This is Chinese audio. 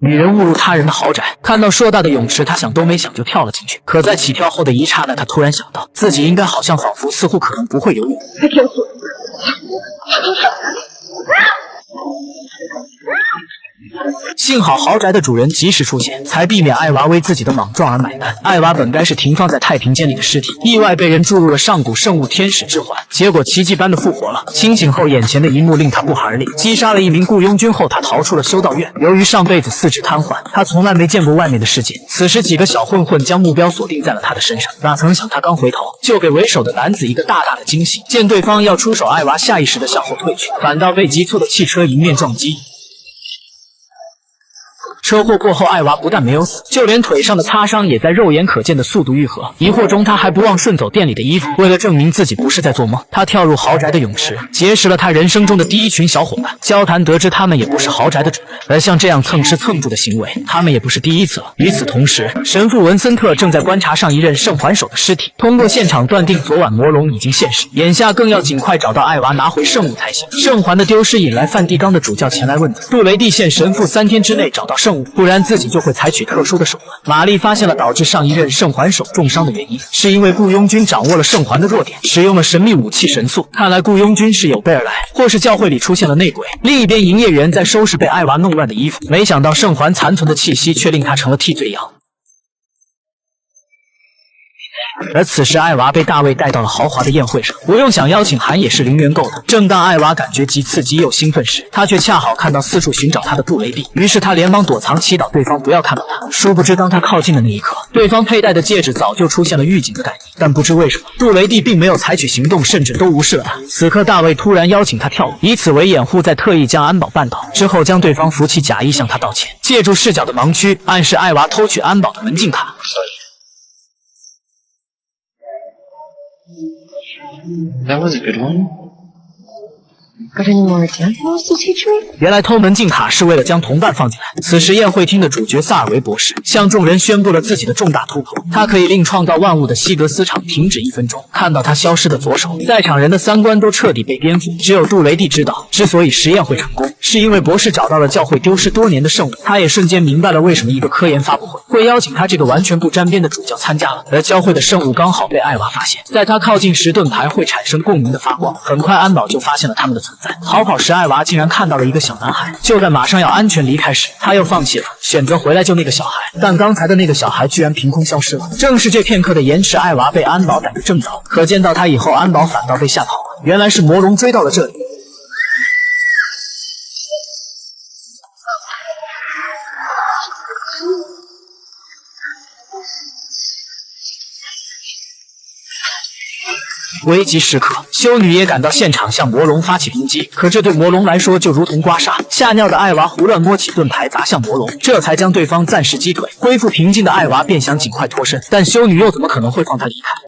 女人误入他人的豪宅，看到硕大的泳池，她想都没想就跳了进去。可在起跳后的一刹那，她突然想到，自己应该好像仿佛似乎可能不会游泳。幸好豪宅的主人及时出现，才避免艾娃为自己的莽撞而买单。艾娃本该是停放在太平间里的尸体，意外被人注入了上古圣物天使之环，结果奇迹般的复活了。清醒后，眼前的一幕令他不寒而栗。击杀了一名雇佣军后，他逃出了修道院。由于上辈子四肢瘫痪，他从来没见过外面的世界。此时几个小混混将目标锁定在了他的身上，哪曾想他刚回头，就给为首的男子一个大大的惊喜。见对方要出手，艾娃下意识地向后退去，反倒被急促的汽车迎面撞击。车祸过后，艾娃不但没有死，就连腿上的擦伤也在肉眼可见的速度愈合。疑惑中，他还不忘顺走店里的衣服。为了证明自己不是在做梦，他跳入豪宅的泳池，结识了他人生中的第一群小伙伴。交谈得知，他们也不是豪宅的主人，而像这样蹭吃蹭住的行为，他们也不是第一次了。与此同时，神父文森特正在观察上一任圣环手的尸体，通过现场断定，昨晚魔龙已经现世，眼下更要尽快找到艾娃，拿回圣物才行。圣环的丢失引来梵蒂冈的主教前来问责，杜雷蒂县神父3天之内找到圣物，不然自己就会采取特殊的手段。玛丽发现了导致上一任圣环手重伤的原因，是因为雇佣军掌握了圣环的弱点，使用了神秘武器神速。看来雇佣军是有备而来，或是教会里出现了内鬼。另一边，营业员在收拾被艾娃弄乱的衣服，没想到圣环残存的气息却令他成了替罪羊。而此时，艾娃被大卫带到了豪华的宴会上，不用想邀请函也是零元购的。正当艾娃感觉既刺激又兴奋时，他却恰好看到四处寻找他的杜雷蒂，于是他连忙躲藏，祈祷对方不要看到他。殊不知，当他靠近的那一刻，对方佩戴的戒指早就出现了预警的感应，但不知为什么，杜雷蒂并没有采取行动，甚至都无视了他。此刻，大卫突然邀请他跳舞，以此为掩护，再特意将安保绊倒，之后将对方扶起，假意向他道歉，借助视角的盲区暗示艾娃偷取安保的门禁卡。That was a good one. Got any more examples to teach me? 原来偷门禁卡是为了将同伴放进来。此时宴会厅的主角萨尔维博士向众人宣布了自己的重大突破，他可以令创造万物的西格斯场停止1分钟。看到他消失的左手，在场人的三观都彻底被颠覆。只有杜雷蒂知道，之所以实验会成功，是因为博士找到了教会丢失多年的圣物。他也瞬间明白了为什么一个科研发布会邀请他这个完全不沾边的主教参加了。而教会的圣物刚好被艾娃发现，在他靠近时盾牌会产生共鸣的发光。很快安保就发现了他们的存在。逃跑时，艾娃竟然看到了一个小男孩。就在马上要安全离开时，他又放弃了，选择回来救那个小孩。但刚才的那个小孩居然凭空消失了。正是这片刻的延迟，艾娃被安保逮个正着。可见到他以后，安保反倒被吓跑了。原来是魔龙追到了这里。危急时刻，修女也赶到现场，向魔龙发起攻击。可这对魔龙来说就如同刮痧。吓尿的艾娃胡乱摸起盾牌砸向魔龙，这才将对方暂时击退。恢复平静的艾娃便想尽快脱身，但修女又怎么可能会放他离开？